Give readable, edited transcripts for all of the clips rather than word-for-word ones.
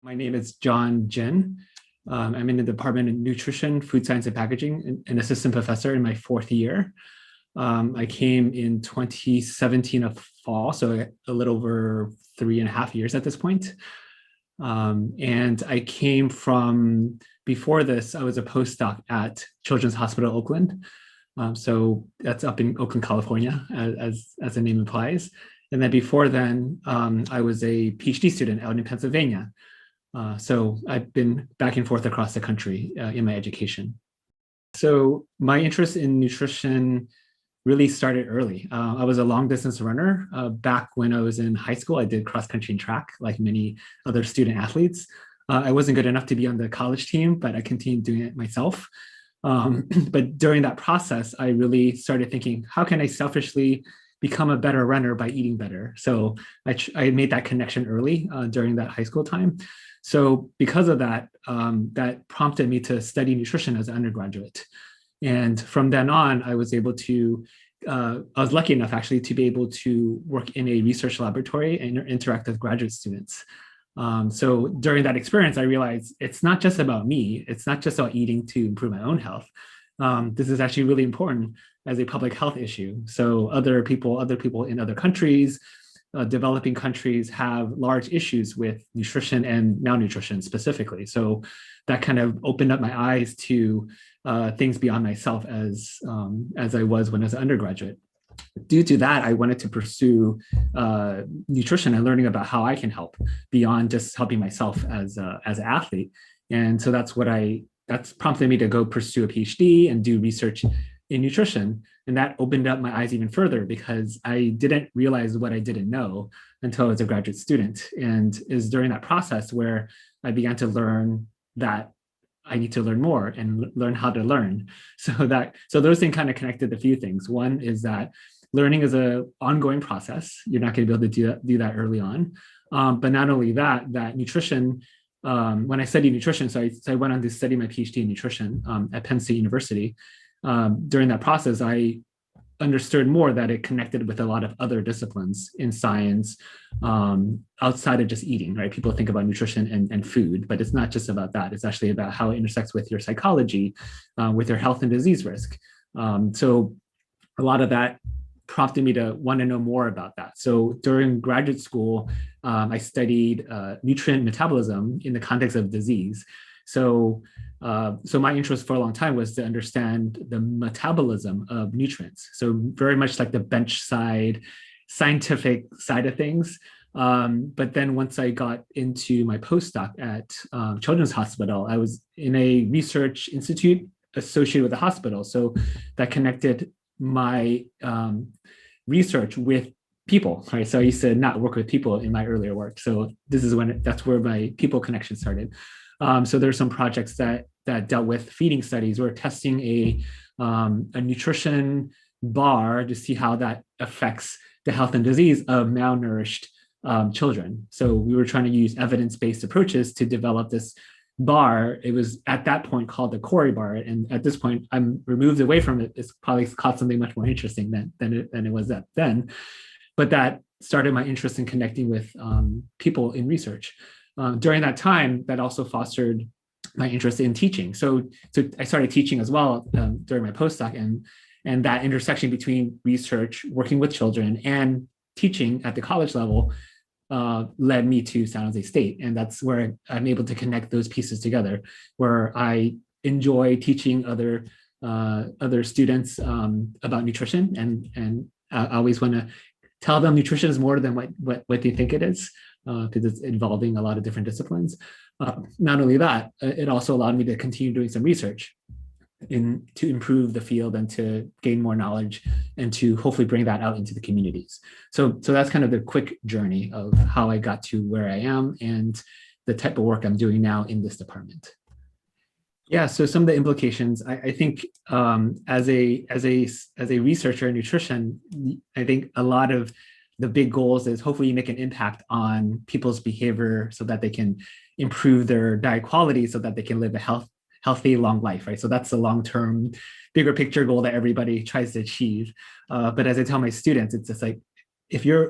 My name is Gieng. I'm in the Department of Nutrition, Food Science, and Packaging, an assistant professor in my fourth year. I came in 2017 of fall, so a little over 3.5 years at this point. And I came from, before this, I was a postdoc at Children's Hospital Oakland. So that's up in Oakland, California, as the name implies. And then before then, I was a PhD student out in Pennsylvania. So I've been back and forth across the country in my education. So my interest in nutrition really started early. I was a long distance runner. Back when I was in high school, I did cross country and track like many other student athletes. I wasn't good enough to be on the college team, but I continued doing it myself. But during that process, I really started thinking, how can I selfishly become a better runner by eating better? So I made that connection early during that high school time. So because of that, that prompted me to study nutrition as an undergraduate. And from then on, I was lucky enough actually to be able to work in a research laboratory and interact with graduate students. So during that experience, I realized it's not just about me. It's not just about eating to improve my own health. This is actually really important as a public health issue. So other people in other countries, developing countries have large issues with nutrition and malnutrition specifically. So that kind of opened up my eyes to things beyond myself as I was when I was an undergraduate. Due to that, I wanted to pursue nutrition and learning about how I can help beyond just helping myself as an athlete. And so that's prompted me to go pursue a PhD and do research in nutrition. And that opened up my eyes even further because I didn't realize what I didn't know until I was a graduate student. And it was during that process where I began to learn that I need to learn more and learn how to learn. So those things kind of connected a few things. One is that learning is an ongoing process. You're not going to be able to do that early on. But not only that nutrition, when I studied nutrition, so I went on to study my PhD in nutrition at Penn State University. During that process, I understood more that it connected with a lot of other disciplines in science outside of just eating, right? People think about nutrition and food, but it's not just about that. It's actually about how it intersects with your psychology, with your health and disease risk. So a lot of that prompted me to want to know more about that. So during graduate school, I studied nutrient metabolism in the context of disease. So my interest for a long time was to understand the metabolism of nutrients. So very much like the bench side, scientific side of things. But then once I got into my postdoc at Children's Hospital, I was in a research institute associated with the hospital. So that connected my research with people, right? So I used to not work with people in my earlier work. So that's where my people connection started. So there's some projects that dealt with feeding studies. We're testing a nutrition bar to see how that affects the health and disease of malnourished children. So we were trying to use evidence-based approaches to develop this bar. It was at that point called the Corey bar. And at this point, I'm removed away from it. It's probably caught something much more interesting than it was then. But that started my interest in connecting with people in research. During that time, that also fostered my interest in teaching. So I started teaching as well during my postdoc, and that intersection between research, working with children, and teaching at the college level led me to San Jose State. And that's where I'm able to connect those pieces together, where I enjoy teaching other students about nutrition, and I always want to tell them nutrition is more than what they think it is, because it's involving a lot of different disciplines. Not only that, it also allowed me to continue doing some research to improve the field and to gain more knowledge and to hopefully bring that out into the communities. So that's kind of the quick journey of how I got to where I am and the type of work I'm doing now in this department. Yeah, so some of the implications, I think as a researcher in nutrition, I think a lot of the big goals is hopefully you make an impact on people's behavior so that they can improve their diet quality so that they can live a healthy, long life, right? So that's the long-term, bigger picture goal that everybody tries to achieve. But as I tell my students, it's just like,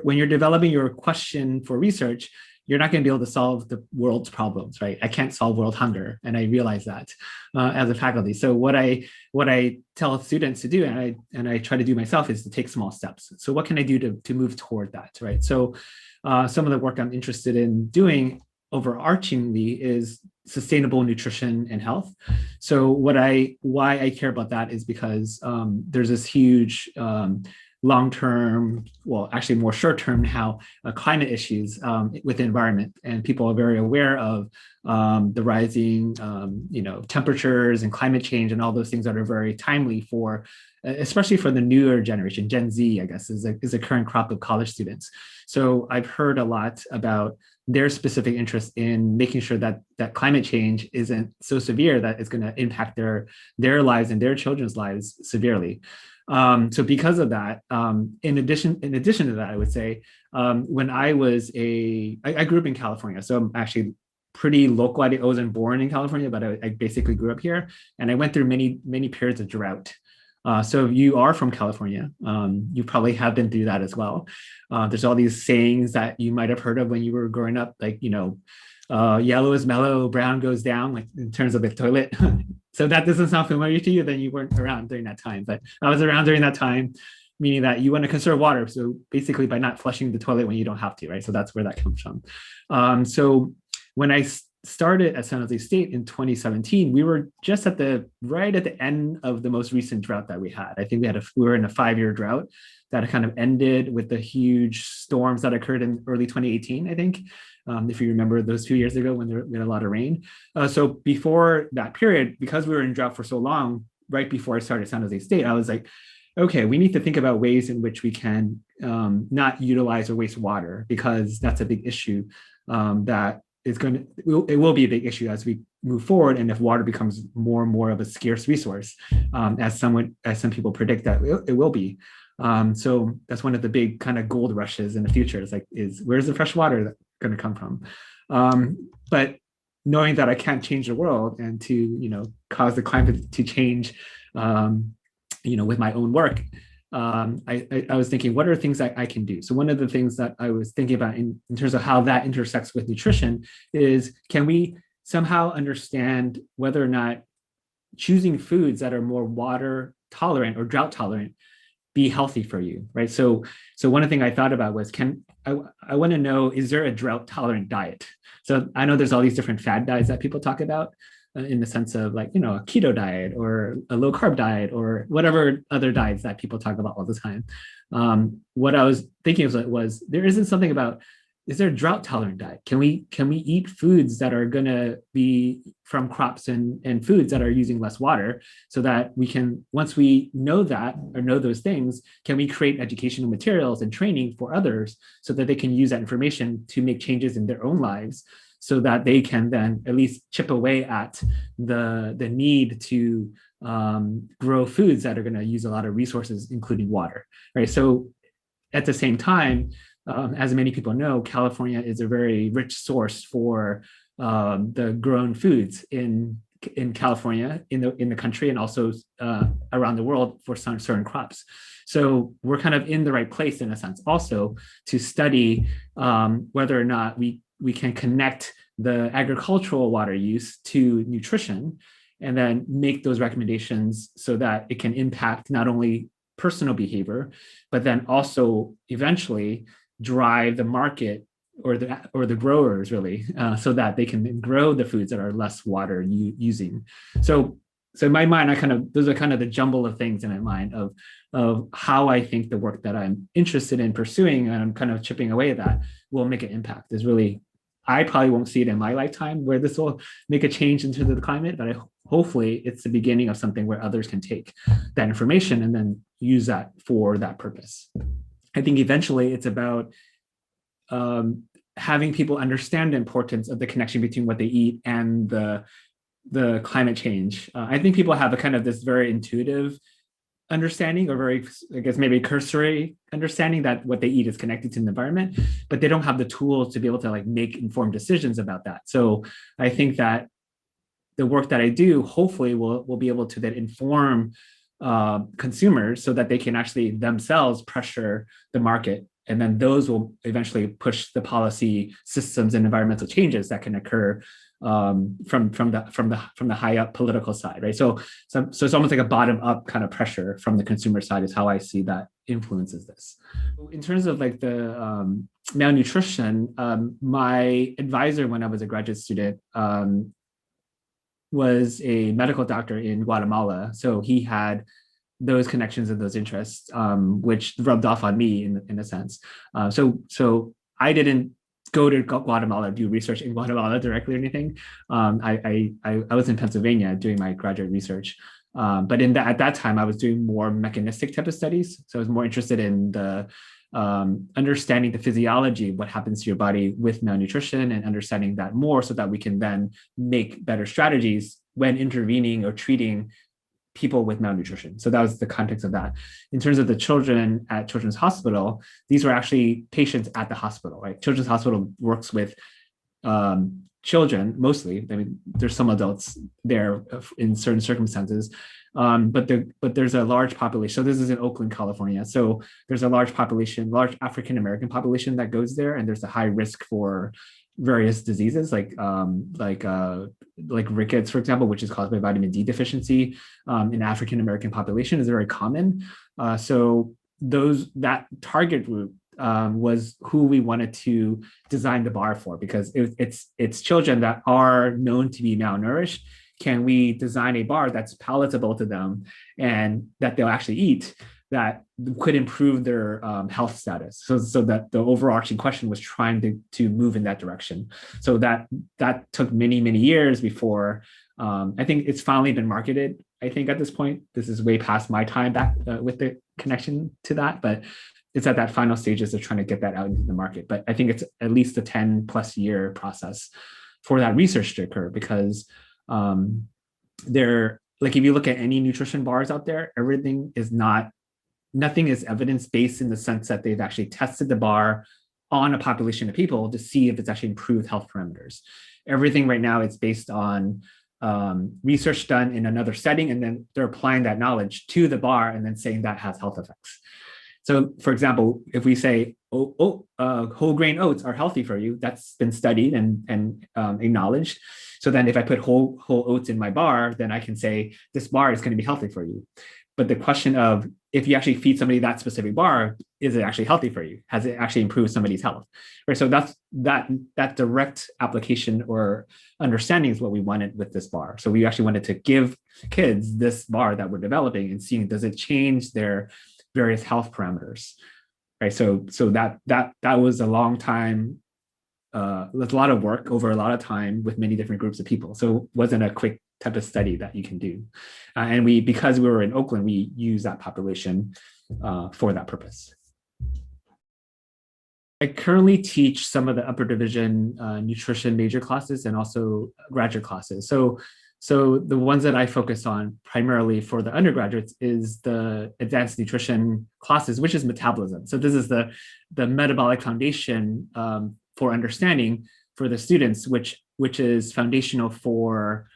when you're developing your question for research, you're not going to be able to solve the world's problems, right? I can't solve world hunger, and I realize that as a faculty. So what I tell students to do, and I try to do myself, is to take small steps. So what can I do to move toward that, right? So some of the work I'm interested in doing overarchingly is sustainable nutrition and health. So why I care about that is because there's this huge long-term, well, actually more short-term now, climate issues with the environment, and people are very aware of the rising, temperatures and climate change and all those things that are very timely for, especially for the newer generation, Gen Z, I guess, is a current crop of college students. So I've heard a lot about their specific interest in making sure that climate change isn't so severe that it's going to impact their lives and their children's lives severely. So because of that, in addition to that, I would say when I grew up in California, so I'm actually pretty local. I wasn't born in California, but I basically grew up here, and I went through many periods of drought. So if you are from California, you probably have been through that as well. There's all these sayings that you might have heard of when you were growing up, like, yellow is mellow, brown goes down, like in terms of the toilet. So that doesn't sound familiar to you, then you weren't around during that time. But I was around during that time, meaning that you want to conserve water. So basically by not flushing the toilet when you don't have to, right? So that's where that comes from. So when I started at San Jose State in 2017, we were just right at the end of the most recent drought that we had. I think we were in a 5-year drought that kind of ended with the huge storms that occurred in early 2018, I think, if you remember those few years ago when we had a lot of rain. So before that period, because we were in drought for so long, right before I started San Jose State, I was like, okay, we need to think about ways in which we can not utilize or waste water, because that's a big issue that it will be a big issue as we move forward, and if water becomes more and more of a scarce resource, as some people predict that it will be. So that's one of the big kind of gold rushes in the future. Is where's the fresh water going to come from? But knowing that I can't change the world and to cause the climate to change, with my own work, I was thinking, what are things that I can do? So one of the things that I was thinking about in terms of how that intersects with nutrition is, can we somehow understand whether or not choosing foods that are more water tolerant or drought tolerant be healthy for you, right? So one of the things I thought about was, I want to know, is there a drought tolerant diet? So I know there's all these different fad diets that people talk about, in the sense of a keto diet or a low carb diet or whatever other diets that people talk about all the time. What I was thinking was there isn't something about, is there a drought tolerant diet? Can we eat foods that are going to be from crops and foods that are using less water, so that we can, once we know that or know those things, can we create educational materials and training for others so that they can use that information to make changes in their own lives, so that they can then at least chip away at the need to grow foods that are going to use a lot of resources, including water, right? So at the same time, as many people know, California is a very rich source for the grown foods in California, in the country, and also around the world for some certain crops. So we're kind of in the right place in a sense, also to study whether or not we can connect the agricultural water use to nutrition, and then make those recommendations so that it can impact not only personal behavior, but then also eventually drive the market or the growers, really, so that they can grow the foods that are less water using. So in my mind, those are kind of the jumble of things in my mind of how I think the work that I'm interested in pursuing, and I'm kind of chipping away at that, will make an impact. Is really, I probably won't see it in my lifetime where this will make a change into the climate, but hopefully it's the beginning of something where others can take that information and then use that for that purpose. I think eventually it's about having people understand the importance of the connection between what they eat and the climate change. I think people have a kind of this very intuitive understanding, or very, I guess, maybe cursory understanding that what they eat is connected to the environment, but they don't have the tools to be able to make informed decisions about that. So I think that the work that I do hopefully will be able to then inform consumers so that they can actually themselves pressure the market and then those will eventually push the policy systems and environmental changes that can occur from the high up political side, right? So it's almost like a bottom up kind of pressure from the consumer side is how I see that influences this. In terms of like the malnutrition, my advisor when I was a graduate student was a medical doctor in Guatemala, so he had those connections and those interests, which rubbed off on me in a sense. So I didn't go to Guatemala, do research in Guatemala directly or anything. I was in Pennsylvania doing my graduate research. But at that time, I was doing more mechanistic type of studies. So I was more interested in the understanding the physiology of what happens to your body with malnutrition and understanding that more so that we can then make better strategies when intervening or treating people with malnutrition. So that was the context of that. In terms of the children at Children's Hospital, these were actually patients at the hospital, right? Children's Hospital works with children mostly. I mean, there's some adults there in certain circumstances, but there's a large population. So this is in Oakland, California. So there's a large population, large African American population that goes there, and there's a high risk for various diseases like rickets, for example, which is caused by vitamin D deficiency in African American population is very common. So that target group was who we wanted to design the bar for, because it's children that are known to be malnourished. Can we design a bar that's palatable to them and that they'll actually eat that could improve their health status? So that the overarching question was trying to move in that direction. So that took many, many years before I think it's finally been marketed. I think at this point, this is way past my time back with the connection to that, but it's at that final stages of trying to get that out into the market. But I think it's at least a 10+ year process for that research to occur, because like if you look at any nutrition bars out there, nothing is evidence-based in the sense that they've actually tested the bar on a population of people to see if it's actually improved health parameters. Everything right now is based on research done in another setting, and then they're applying that knowledge to the bar and then saying that has health effects. So for example, if we say, whole grain oats are healthy for you, that's been studied and acknowledged. So then if I put whole oats in my bar, then I can say this bar is going to be healthy for you. But the question of if you actually feed somebody that specific bar, is it actually healthy for you? Has it actually improved somebody's health? Right. So that direct application or understanding is what we wanted with this bar. So we actually wanted to give kids this bar that we're developing and seeing, does it change their various health parameters? Right. So that was a long time. There's a lot of work over a lot of time with many different groups of people. So it wasn't a quick type of study that you can do. And because we were in Oakland, we use that population for that purpose. I currently teach some of the upper division nutrition major classes and also graduate classes. So the ones that I focus on primarily for the undergraduates is the advanced nutrition classes, which is metabolism. So this is the metabolic foundation for understanding for the students, which is foundational for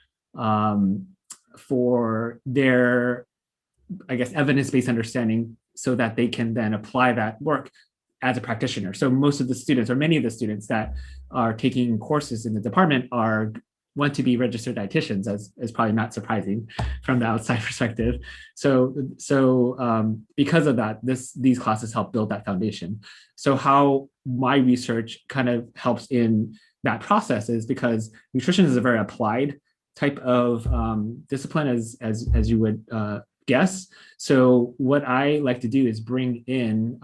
their, I guess, evidence-based understanding, so that they can then apply that work as a practitioner. So most of the students, or many of the students that are taking courses in the department, want to be registered dietitians, as is probably not surprising from the outside perspective. So because of that, these classes help build that foundation. So how my research kind of helps in that process is because nutrition is a very applied type of discipline, as you would guess. So what I like to do is bring in,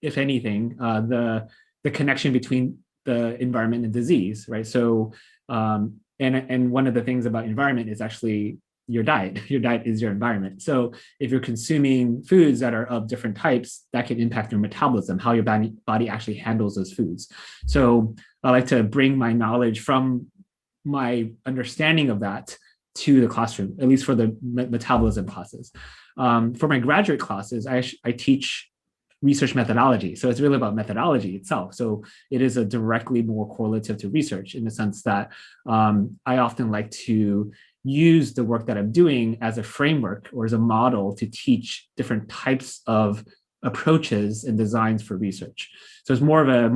if anything, the connection between the environment and disease, right? So and one of the things about environment is actually your diet. Your diet is your environment. So if you're consuming foods that are of different types, that can impact your metabolism, how your body actually handles those foods. So I like to bring my knowledge from my understanding of that to the classroom, at least for the metabolism classes. For my graduate classes, I teach research methodology. So it's really about methodology itself. So it is a directly more correlative to research, in the sense that I often like to use the work that I'm doing as a framework or as a model to teach different types of approaches and designs for research. So it's more of a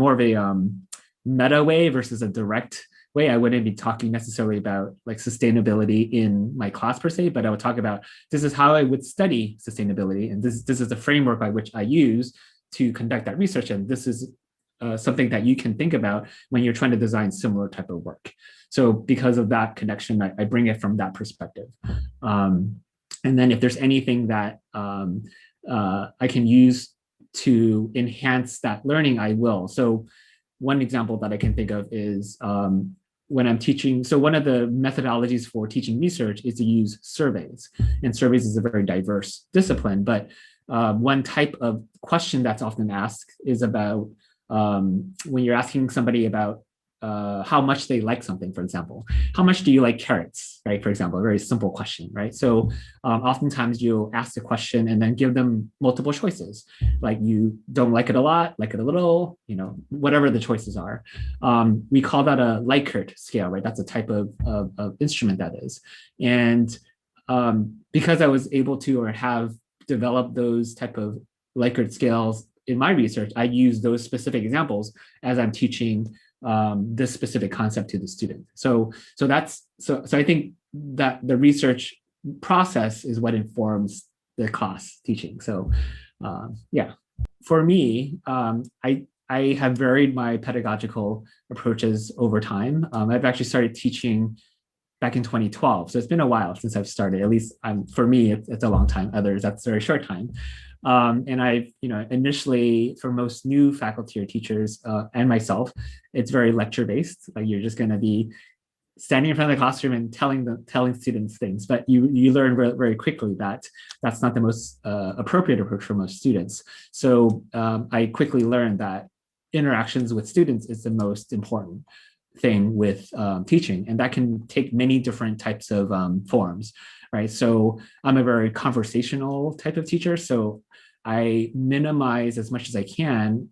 meta way versus a direct way. I wouldn't be talking necessarily about like sustainability in my class per se, but I would talk about this is how I would study sustainability, and this is the framework by which I use to conduct that research, and this is something that you can think about when you're trying to design similar type of work. So because of that connection, I bring it from that perspective. And then if there's anything that I can use to enhance that learning, I will. So one example that I can think of is when I'm teaching. So one of the methodologies for teaching research is to use surveys. And surveys is a very diverse discipline, but one type of question that's often asked is about when you're asking somebody about how much they like something, for example, how much do you like carrots, right? For example, a very simple question, right? So oftentimes you'll ask the question and then give them multiple choices, like you don't like it a lot, like it a little, you know, whatever the choices are. We call that a Likert scale, right? That's a type of instrument that is. And because I was able to or have developed those type of Likert scales in my research, I use those specific examples as I'm teaching this specific concept to the student. So I think that the research process is what informs the class teaching. So yeah, for me, I have varied my pedagogical approaches over time. I've actually started teaching back in 2012. So it's been a while since I've started, at least for me, it's a long time. Others, that's a very short time. And I've, initially for most new faculty or teachers and myself, it's very lecture based. Like you're just going to be standing in front of the classroom and telling students things, but you learn very, very quickly that that's not the most appropriate approach for most students. So I quickly learned that interactions with students is the most important thing with teaching, and that can take many different types of forms, right? So I'm a very conversational type of teacher, so I minimize as much as I can,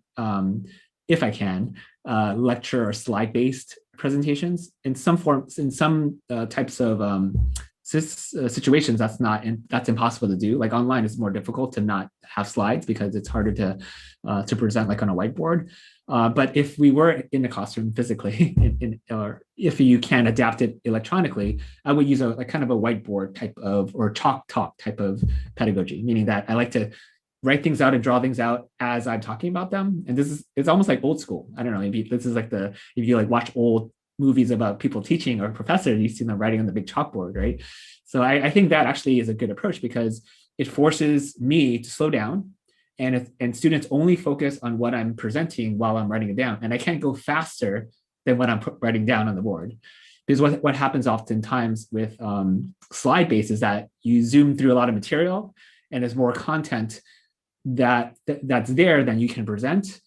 if I can, lecture or slide-based presentations. In some forms, in some types of situations, that's impossible to do. Like online, it's more difficult to not have slides because it's harder to present like on a whiteboard. But if we were in the classroom physically, or if you can adapt it electronically, I would use a kind of a whiteboard type of or chalk talk type of pedagogy, meaning that I like to write things out and draw things out as I'm talking about them. And it's almost like old school. I don't know, maybe this is like if you like watch old movies about people teaching or professors, you see them writing on the big chalkboard, right? So I think that actually is a good approach because it forces me to slow down, and students only focus on what I'm presenting while I'm writing it down. And I can't go faster than what I'm writing down on the board. Because what happens oftentimes with slide-based is that you zoom through a lot of material and there's more content that's there than you can present.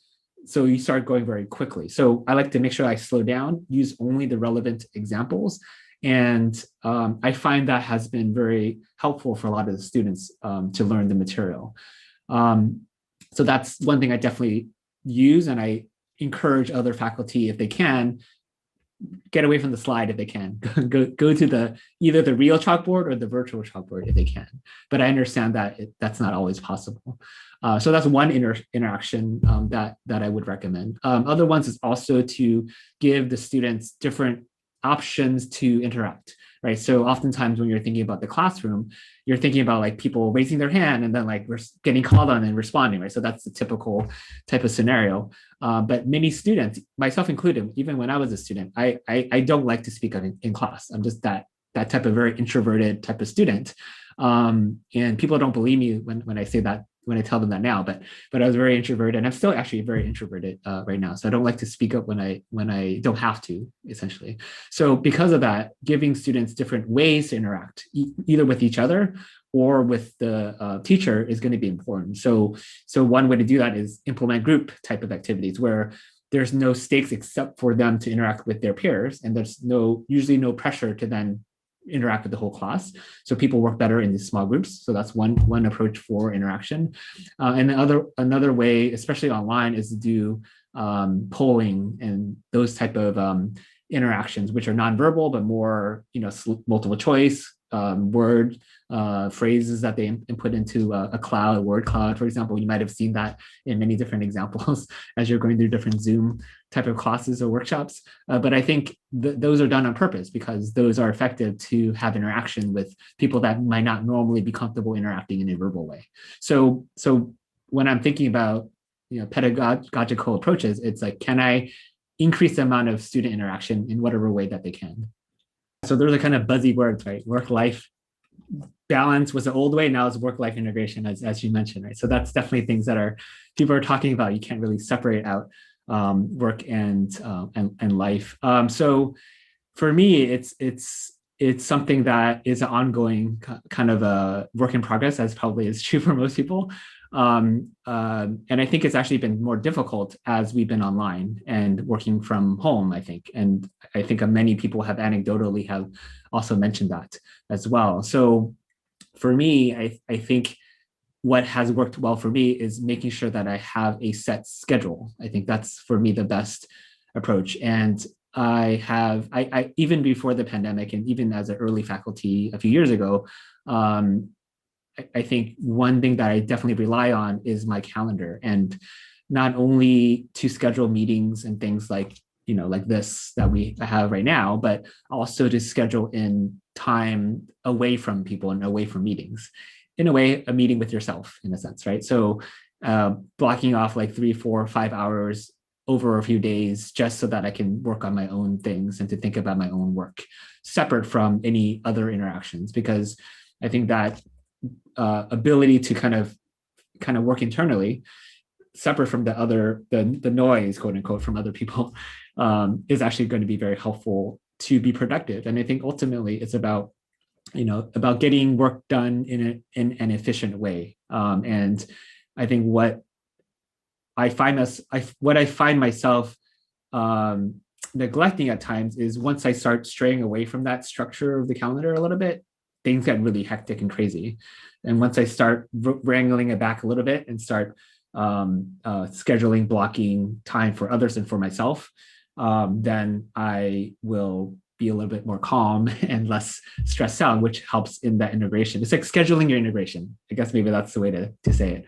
So you start going very quickly. So I like to make sure I slow down, use only the relevant examples. And I find that has been very helpful for a lot of the students to learn the material. So that's one thing I definitely use, and I encourage other faculty, if they can, get away from the slide if they can. go to either the real chalkboard or the virtual chalkboard if they can. But I understand that that's not always possible. So that's one interaction that I would recommend. Other ones is also to give the students different options to interact, right? So oftentimes when you're thinking about the classroom, you're thinking about like people raising their hand and then like we're getting called on and responding, right? So that's the typical type of scenario. But many students, myself included, even when I was a student, I don't like to speak in class. I'm just that type of very introverted type of student. And people don't believe me when I say that, when I tell them that now, but I was very introverted, and I'm still actually very introverted right now. So I don't like to speak up when I don't have to, essentially. So because of that, giving students different ways to interact, either with each other or with the teacher, is going to be important. So one way to do that is implement group type of activities where there's no stakes except for them to interact with their peers, and there's usually no pressure to then interact with the whole class. So people work better in these small groups. So that's one approach for interaction. And another way, especially online, is to do polling and those type of interactions, which are nonverbal, but more, multiple choice, word phrases that they input into a cloud, a word cloud, for example. You might have seen that in many different examples as you're going through different Zoom type of classes or workshops. But I think those are done on purpose because those are effective to have interaction with people that might not normally be comfortable interacting in a verbal way. So when I'm thinking about pedagogical approaches, it's like, can I increase the amount of student interaction in whatever way that they can? So there's a kind of buzzy words, right? Work-life balance was the old way. Now it's work-life integration, as you mentioned, right? So that's definitely things that people are talking about. You can't really separate out work and life. So for me, it's something that is an ongoing kind of a work in progress, as probably is true for most people. And I think it's actually been more difficult as we've been online and working from home, I think. And I think many people have anecdotally have also mentioned that as well. So for me, I think what has worked well for me is making sure that I have a set schedule. I think that's for me the best approach. And I even before the pandemic and even as an early faculty a few years ago, I think one thing that I definitely rely on is my calendar, and not only to schedule meetings and things like this that we have right now, but also to schedule in time away from people and away from meetings. In a way, a meeting with yourself, in a sense, right? So blocking off like 3, 4, 5 hours over a few days just so that I can work on my own things and to think about my own work separate from any other interactions, because I think that ability to kind of work internally separate from the noise, quote unquote, from other people is actually going to be very helpful to be productive. And I think ultimately it's about getting work done in an efficient way. And I think what I find myself neglecting at times is once I start straying away from that structure of the calendar a little bit, things get really hectic and crazy. And once I start wrangling it back a little bit and start scheduling, blocking time for others and for myself, then I will be a little bit more calm and less stressed out, which helps in that integration. It's like scheduling your integration. I guess maybe that's the way to say it.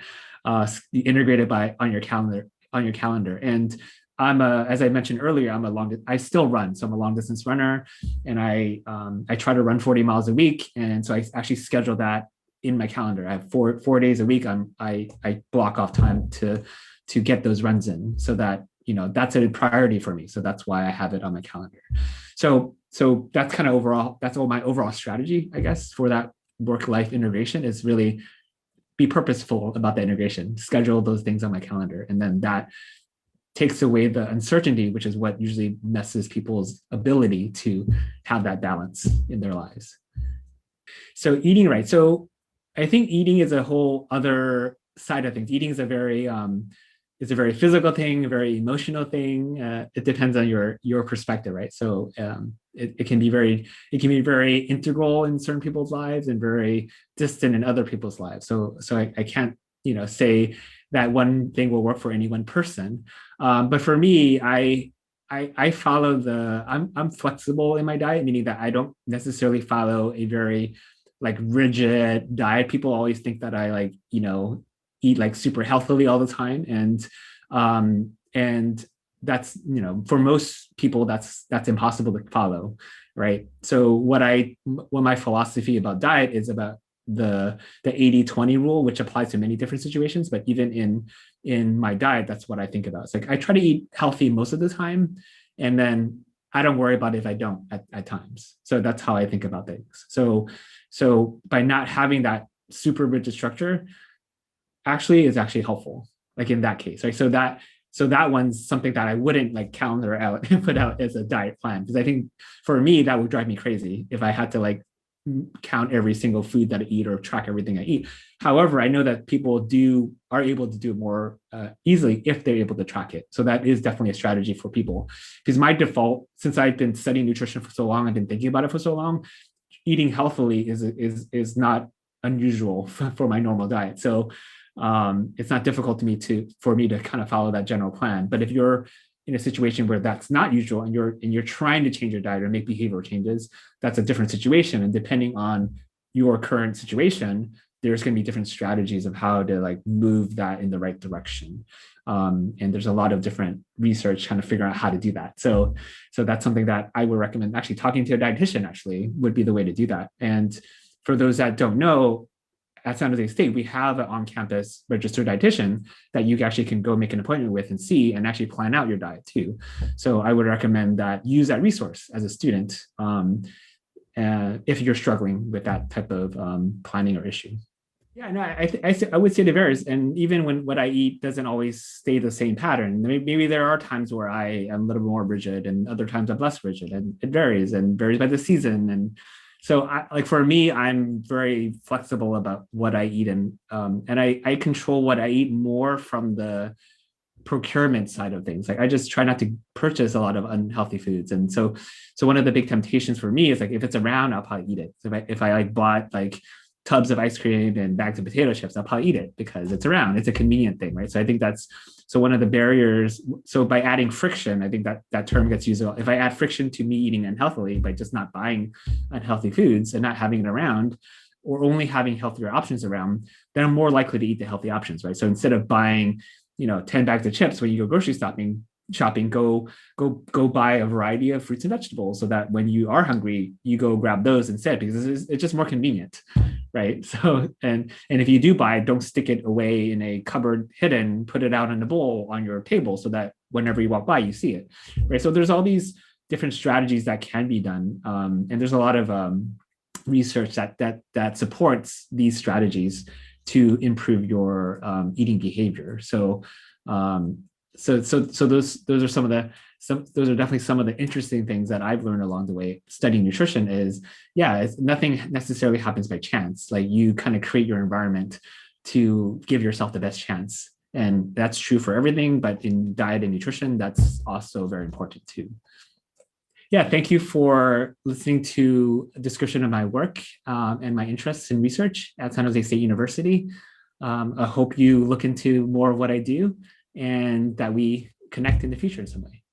Integrate it on your calendar. And as I mentioned earlier, I still run. So I'm a long distance runner, and I try to run 40 miles a week. And so I actually schedule that in my calendar. I have four days a week. I block off time to get those runs in, so that that's a priority for me. So that's why I have it on my calendar. So that's kind of that's all my overall strategy, I guess, for that work-life integration is really be purposeful about the integration, schedule those things on my calendar. And then that takes away the uncertainty, which is what usually messes people's ability to have that balance in their lives. So eating right. So I think eating is a whole other side of things. Eating is a very physical thing, a very emotional thing. It depends on your perspective, right? So it can be very integral in certain people's lives and very distant in other people's lives. So I can't say that one thing will work for any one person. But for me, I follow I'm flexible in my diet, meaning that I don't necessarily follow a very like rigid diet. People always think that I eat like super healthily all the time. And that's, for most people, that's impossible to follow. Right. So what my philosophy about diet is about the 80-20 rule, which applies to many different situations, but even in my diet, that's what I think about. It's like I try to eat healthy most of the time, and then I don't worry about it if I don't at times. So that's how I think about things. So by not having that super rigid structure is actually helpful, like in that case, right? So that one's something that I wouldn't like calendar out and put out as a diet plan, because I think for me that would drive me crazy if I had to like count every single food that I eat or track everything I eat. However, I know that people are able to do it more easily if they're able to track it. So that is definitely a strategy for people, because my default, since I've been studying nutrition for so long, I've been thinking about it for so long, eating healthily is not unusual for my normal diet. So it's not difficult for me to kind of follow that general plan. But if you're in a situation where that's not usual and you're trying to change your diet or make behavioral changes, that's a different situation. And depending on your current situation, there's going to be different strategies of how to like move that in the right direction. And there's a lot of different research kind of figuring out how to do that. So that's something that I would recommend. Actually, talking to a dietitian actually would be the way to do that. And for those that don't know, at San Jose State, we have an on-campus registered dietitian that you actually can go make an appointment with and see and actually plan out your diet too. So I would recommend that use that resource as a student if you're struggling with that type of planning or issue. Yeah, no, I would say it varies. And even when what I eat doesn't always stay the same pattern, maybe there are times where I am a little more rigid and other times I'm less rigid, and it varies by the season. And so like for me, I'm very flexible about what I eat, and I control what I eat more from the procurement side of things. Like I just try not to purchase a lot of unhealthy foods. And so one of the big temptations for me is like if it's around, I'll probably eat it. So if I like bought like tubs of ice cream and bags of potato chips, I'll probably eat it because it's around. It's a convenient thing, right? So I think that's one of the barriers. So by adding friction, I think that term gets used a lot. If I add friction to me eating unhealthily by just not buying unhealthy foods and not having it around, or only having healthier options around, then I'm more likely to eat the healthy options, right? So instead of buying 10 bags of chips when you go grocery shopping, go buy a variety of fruits and vegetables so that when you are hungry, you go grab those instead, because it's just more convenient, right? So, and if you do buy it, don't stick it away in a cupboard hidden, put it out in a bowl on your table so that whenever you walk by, you see it, right? So there's all these different strategies that can be done. And there's a lot of research that supports these strategies to improve your eating behavior. So those are those are definitely some of the interesting things that I've learned along the way studying nutrition. Is nothing necessarily happens by chance. Like you kind of create your environment to give yourself the best chance, and that's true for everything. But in diet and nutrition, that's also very important too. Yeah, thank you for listening to a description of my work and my interests in research at San Jose State University. I hope you look into more of what I do and that we connect in the future in some way.